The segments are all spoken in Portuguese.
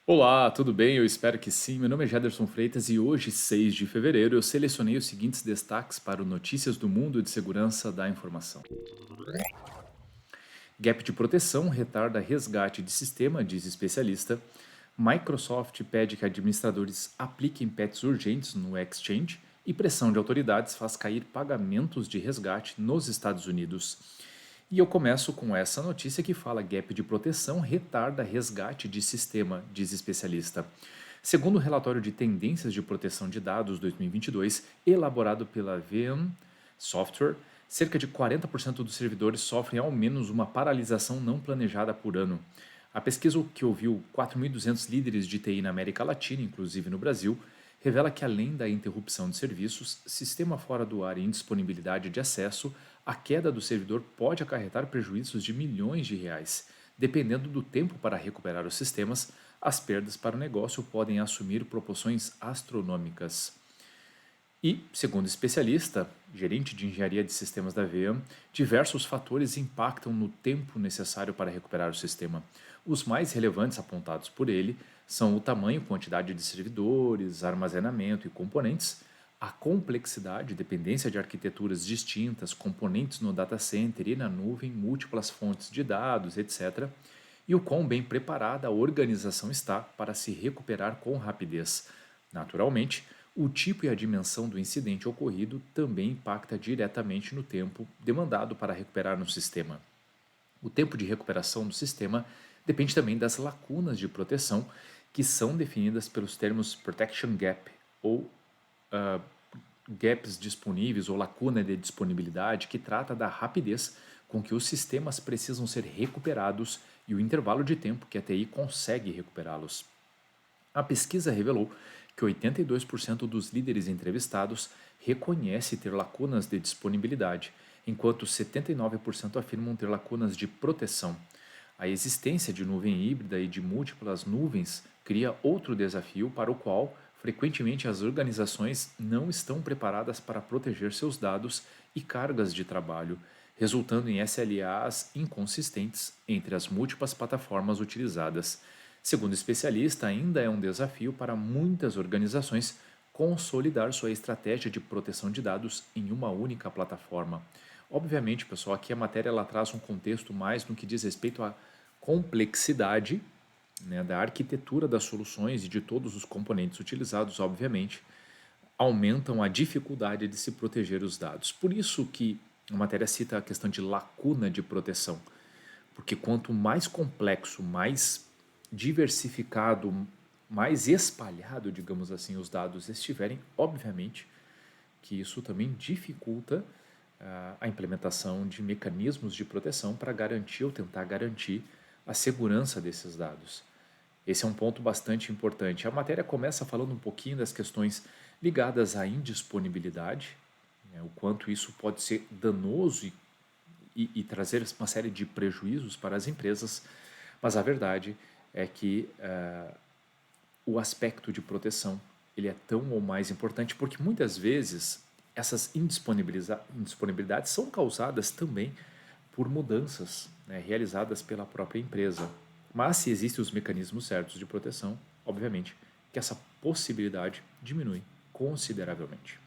Olá, tudo bem? Eu espero que sim. Meu nome é Jaderson Freitas e hoje, 6 de fevereiro, eu selecionei os seguintes destaques para o Notícias do Mundo de Segurança da Informação. Gap de proteção retarda resgate de sistema, diz especialista. Microsoft pede que administradores apliquem patches urgentes no Exchange e pressão de autoridades faz cair pagamentos de resgate nos Estados Unidos. E eu começo com essa notícia que fala gap de proteção retarda resgate de sistema, diz especialista. Segundo o relatório de tendências de proteção de dados 2022, elaborado pela VM Software, cerca de 40% dos servidores sofrem ao menos uma paralisação não planejada por ano. A pesquisa, que ouviu 4.200 líderes de TI na América Latina, inclusive no Brasil, revela que além da interrupção de serviços, sistema fora do ar e indisponibilidade de acesso, a queda do servidor pode acarretar prejuízos de milhões de reais. Dependendo do tempo para recuperar os sistemas, as perdas para o negócio podem assumir proporções astronômicas. E, segundo especialista, gerente de engenharia de sistemas da VM, diversos fatores impactam no tempo necessário para recuperar o sistema. Os mais relevantes apontados por ele são o tamanho, quantidade de servidores, armazenamento e componentes, a complexidade, dependência de arquiteturas distintas, componentes no data center e na nuvem, múltiplas fontes de dados, etc., e o quão bem preparada a organização está para se recuperar com rapidez. Naturalmente, o tipo e a dimensão do incidente ocorrido também impacta diretamente no tempo demandado para recuperar um sistema. O tempo de recuperação do sistema depende também das lacunas de proteção, que são definidas pelos termos Protection Gap ou gaps disponíveis ou lacuna de disponibilidade, que trata da rapidez com que os sistemas precisam ser recuperados e o intervalo de tempo que a TI consegue recuperá-los. A pesquisa revelou que 82% dos líderes entrevistados reconhece ter lacunas de disponibilidade, enquanto 79% afirmam ter lacunas de proteção. A existência de nuvem híbrida e de múltiplas nuvens cria outro desafio para o qual, frequentemente, as organizações não estão preparadas para proteger seus dados e cargas de trabalho, resultando em SLAs inconsistentes entre as múltiplas plataformas utilizadas. Segundo o especialista, ainda é um desafio para muitas organizações consolidar sua estratégia de proteção de dados em uma única plataforma. Obviamente, pessoal, aqui a matéria ela traz um contexto mais no que diz respeito à complexidade, né, da arquitetura das soluções e de todos os componentes utilizados, obviamente, aumentam a dificuldade de se proteger os dados. Por isso que a matéria cita a questão de lacuna de proteção, porque quanto mais complexo, mais diversificado, mais espalhado, digamos assim, os dados estiverem, obviamente que isso também dificulta a implementação de mecanismos de proteção para garantir ou tentar garantir a segurança desses dados. Esse é um ponto bastante importante. A matéria começa falando um pouquinho das questões ligadas à indisponibilidade, né, o quanto isso pode ser danoso e trazer uma série de prejuízos para as empresas, mas a verdade é que o aspecto de proteção ele é tão ou mais importante porque muitas vezes essas indisponibilidades são causadas também por mudanças, né, realizadas pela própria empresa. Mas se existem os mecanismos certos de proteção, obviamente que essa possibilidade diminui consideravelmente.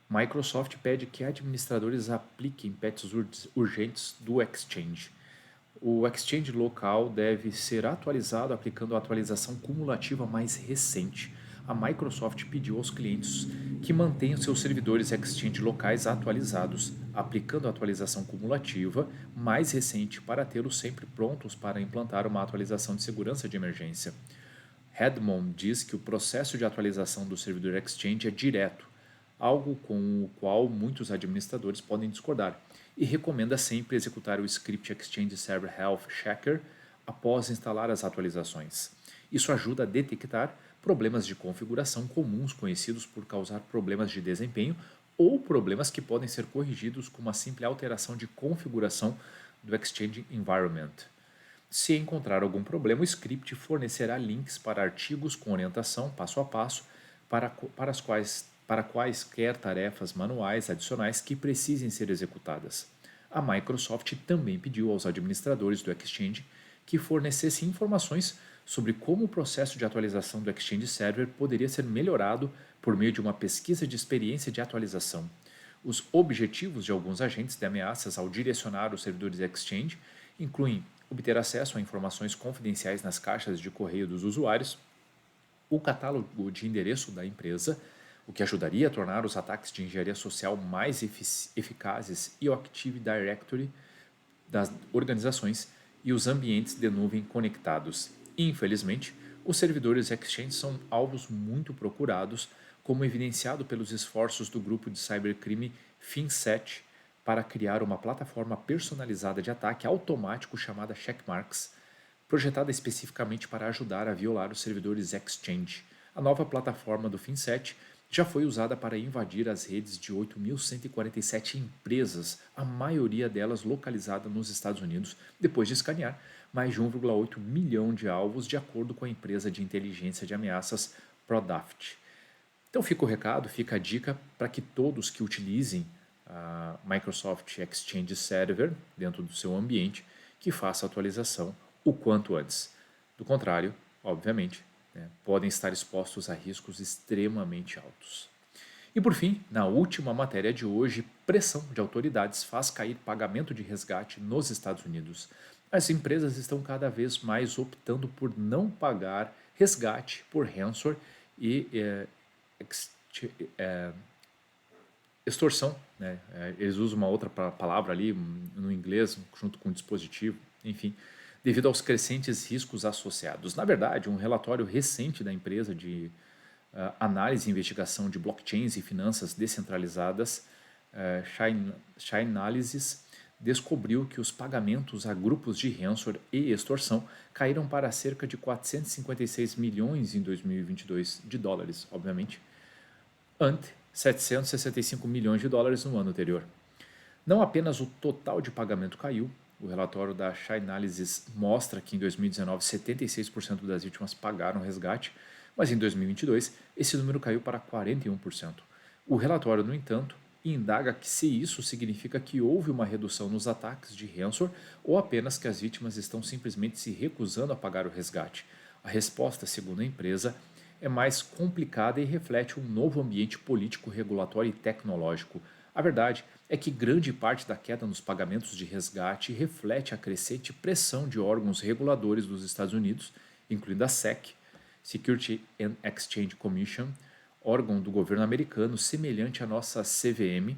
Microsoft pede que administradores apliquem patches urgentes do Exchange. O Exchange local deve ser atualizado aplicando a atualização cumulativa mais recente. A Microsoft pediu aos clientes que mantenham seus servidores Exchange locais atualizados, aplicando a atualização cumulativa mais recente para tê-los sempre prontos para implantar uma atualização de segurança de emergência. Redmond diz que o processo de atualização do servidor Exchange é direto, algo com o qual muitos administradores podem discordar, e recomenda sempre executar o script Exchange Server Health Checker após instalar as atualizações. Isso ajuda a detectar problemas de configuração comuns conhecidos por causar problemas de desempenho ou problemas que podem ser corrigidos com uma simples alteração de configuração do Exchange Environment. Se encontrar algum problema, o script fornecerá links para artigos com orientação passo a passo para quaisquer tarefas manuais adicionais que precisem ser executadas. A Microsoft também pediu aos administradores do Exchange que fornecessem informações sobre como o processo de atualização do Exchange Server poderia ser melhorado por meio de uma pesquisa de experiência de atualização. Os objetivos de alguns agentes de ameaças ao direcionar os servidores Exchange incluem obter acesso a informações confidenciais nas caixas de correio dos usuários, o catálogo de endereço da empresa, o que ajudaria a tornar os ataques de engenharia social mais eficazes, e o Active Directory das organizações e os ambientes de nuvem conectados. Infelizmente, os servidores Exchange são alvos muito procurados, como evidenciado pelos esforços do grupo de cybercrime FinSet para criar uma plataforma personalizada de ataque automático chamada Checkmarks, projetada especificamente para ajudar a violar os servidores Exchange. A nova plataforma do FinSet já foi usada para invadir as redes de 8.147 empresas, a maioria delas localizada nos Estados Unidos, depois de escanear mais de 1,8 milhão de alvos, de acordo com a empresa de inteligência de ameaças Prodaft. Então fica o recado, fica a dica para que todos que utilizem a Microsoft Exchange Server dentro do seu ambiente, que faça a atualização o quanto antes. Do contrário, obviamente, podem estar expostos a riscos extremamente altos. E por fim, na última matéria de hoje, pressão de autoridades faz cair pagamento de resgate nos Estados Unidos. As empresas estão cada vez mais optando por não pagar resgate por ransomware e extorsão, né? Eles usam uma outra palavra ali no inglês, junto com o dispositivo, enfim, devido aos crescentes riscos associados. Na verdade, um relatório recente da empresa de análise e investigação de blockchains e finanças descentralizadas, Chainalysis, descobriu que os pagamentos a grupos de ransomware e extorsão caíram para cerca de 456 milhões em 2022 de dólares, obviamente, ante 765 milhões de dólares no ano anterior. Não apenas o total de pagamento caiu, o relatório da Chainalysis mostra que em 2019 76% das vítimas pagaram resgate, mas em 2022 esse número caiu para 41%. O relatório, no entanto, indaga que se isso significa que houve uma redução nos ataques de ransomware ou apenas que as vítimas estão simplesmente se recusando a pagar o resgate. A resposta, segundo a empresa, é mais complicada e reflete um novo ambiente político, regulatório e tecnológico. A verdade é que grande parte da queda nos pagamentos de resgate reflete a crescente pressão de órgãos reguladores dos Estados Unidos, incluindo a SEC, Security and Exchange Commission, órgão do governo americano semelhante à nossa CVM,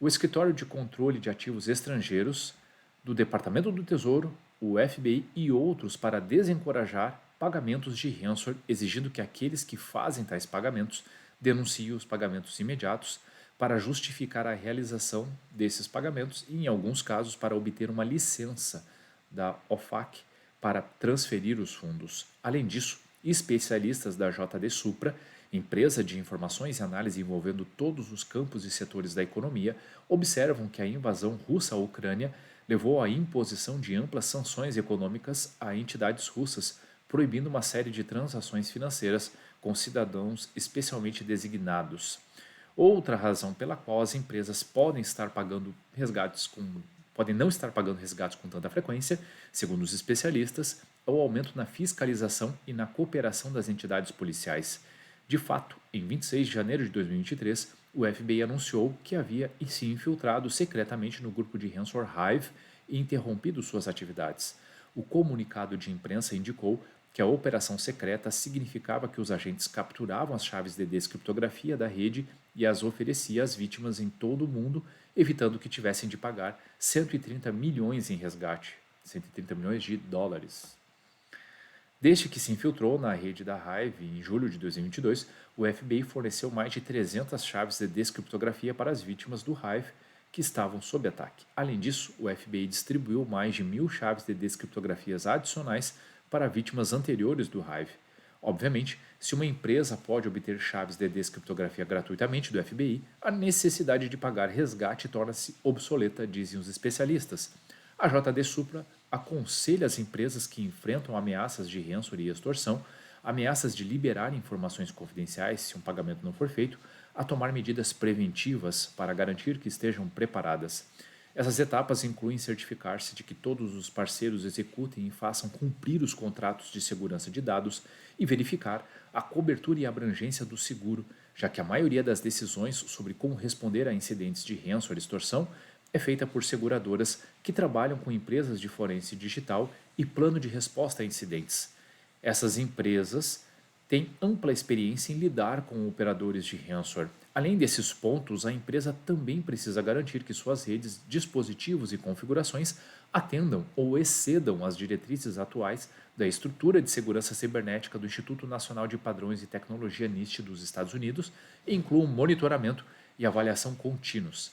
o Escritório de Controle de Ativos Estrangeiros, do Departamento do Tesouro, o FBI e outros, para desencorajar pagamentos de ransomware, exigindo que aqueles que fazem tais pagamentos denunciem os pagamentos imediatos para justificar a realização desses pagamentos e, em alguns casos, para obter uma licença da OFAC para transferir os fundos. Além disso, especialistas da JD Supra, empresa de informações e análise envolvendo todos os campos e setores da economia, observam que a invasão russa à Ucrânia levou à imposição de amplas sanções econômicas a entidades russas, proibindo uma série de transações financeiras com cidadãos especialmente designados. Outra razão pela qual as empresas podem não estar pagando resgates com tanta frequência, segundo os especialistas, é o aumento na fiscalização e na cooperação das entidades policiais. De fato, em 26 de janeiro de 2023, o FBI anunciou que havia se infiltrado secretamente no grupo de ransomware Hive e interrompido suas atividades. O comunicado de imprensa indicou que a operação secreta significava que os agentes capturavam as chaves de descriptografia da rede e as oferecia às vítimas em todo o mundo, evitando que tivessem de pagar 130 milhões em resgate, 130 milhões de dólares. Desde que se infiltrou na rede da Hive em julho de 2022, o FBI forneceu mais de 300 chaves de descriptografia para as vítimas do Hive que estavam sob ataque. Além disso, o FBI distribuiu mais de 1.000 chaves de descriptografias adicionais para vítimas anteriores do Hive. Obviamente, se uma empresa pode obter chaves de descriptografia gratuitamente do FBI, a necessidade de pagar resgate torna-se obsoleta, dizem os especialistas. A JD Supra aconselha as empresas que enfrentam ameaças de ransomware e extorsão, ameaças de liberar informações confidenciais se um pagamento não for feito, a tomar medidas preventivas para garantir que estejam preparadas. Essas etapas incluem certificar-se de que todos os parceiros executem e façam cumprir os contratos de segurança de dados e verificar a cobertura e abrangência do seguro, já que a maioria das decisões sobre como responder a incidentes de ransomware e extorsão é feita por seguradoras que trabalham com empresas de forense digital e plano de resposta a incidentes. Essas empresas têm ampla experiência em lidar com operadores de ransomware. Além desses pontos, a empresa também precisa garantir que suas redes, dispositivos e configurações atendam ou excedam as diretrizes atuais da Estrutura de Segurança Cibernética do Instituto Nacional de Padrões e Tecnologia NIST dos Estados Unidos e incluam monitoramento e avaliação contínuos.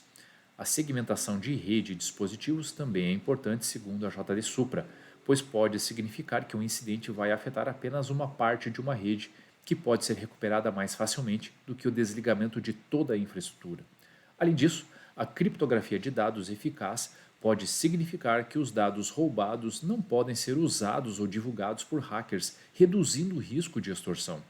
A segmentação de rede e dispositivos também é importante, segundo a JD Supra, pois pode significar que um incidente vai afetar apenas uma parte de uma rede que pode ser recuperada mais facilmente do que o desligamento de toda a infraestrutura. Além disso, a criptografia de dados eficaz pode significar que os dados roubados não podem ser usados ou divulgados por hackers, reduzindo o risco de extorsão.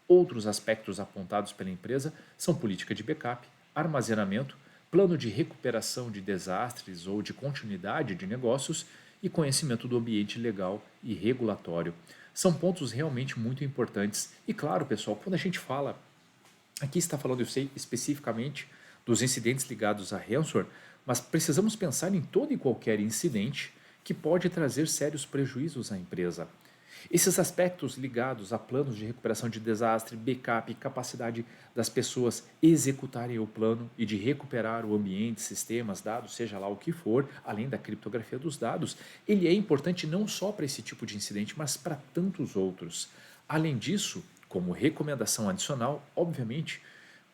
Outros aspectos apontados pela empresa são política de backup, armazenamento, plano de recuperação de desastres ou de continuidade de negócios e conhecimento do ambiente legal e regulatório. São pontos realmente muito importantes. E claro, pessoal, quando a gente fala, aqui está falando, eu sei especificamente dos incidentes ligados a ransomware, mas precisamos pensar em todo e qualquer incidente que pode trazer sérios prejuízos à empresa. Esses aspectos ligados a planos de recuperação de desastre, backup, capacidade das pessoas executarem o plano e de recuperar o ambiente, sistemas, dados, seja lá o que for, além da criptografia dos dados, ele é importante não só para esse tipo de incidente, mas para tantos outros. Além disso, como recomendação adicional, obviamente,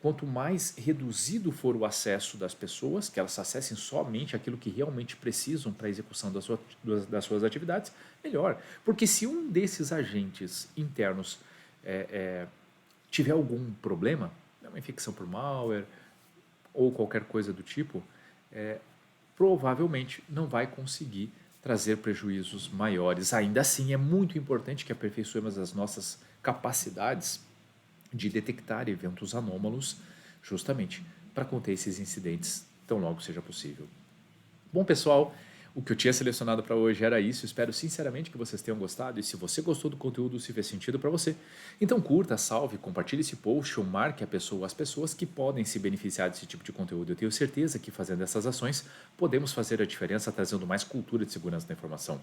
quanto mais reduzido for o acesso das pessoas, que elas acessem somente aquilo que realmente precisam para a execução das suas atividades, melhor. Porque se um desses agentes internos tiver algum problema, uma infecção por malware ou qualquer coisa do tipo, provavelmente não vai conseguir trazer prejuízos maiores. Ainda assim, é muito importante que aperfeiçoemos as nossas capacidades de detectar eventos anômalos, justamente para conter esses incidentes tão logo seja possível. Bom, pessoal, o que eu tinha selecionado para hoje era isso. Espero sinceramente que vocês tenham gostado. E se você gostou do conteúdo, se fez sentido para você, então curta, salve, compartilhe esse post ou marque a pessoa, as pessoas que podem se beneficiar desse tipo de conteúdo. Eu tenho certeza que fazendo essas ações podemos fazer a diferença trazendo mais cultura de segurança da informação.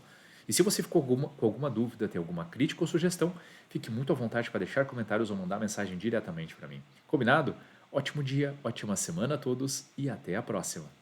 E se você ficou com alguma dúvida, tem alguma crítica ou sugestão, fique muito à vontade para deixar comentários ou mandar mensagem diretamente para mim. Combinado? Ótimo dia, ótima semana a todos e até a próxima!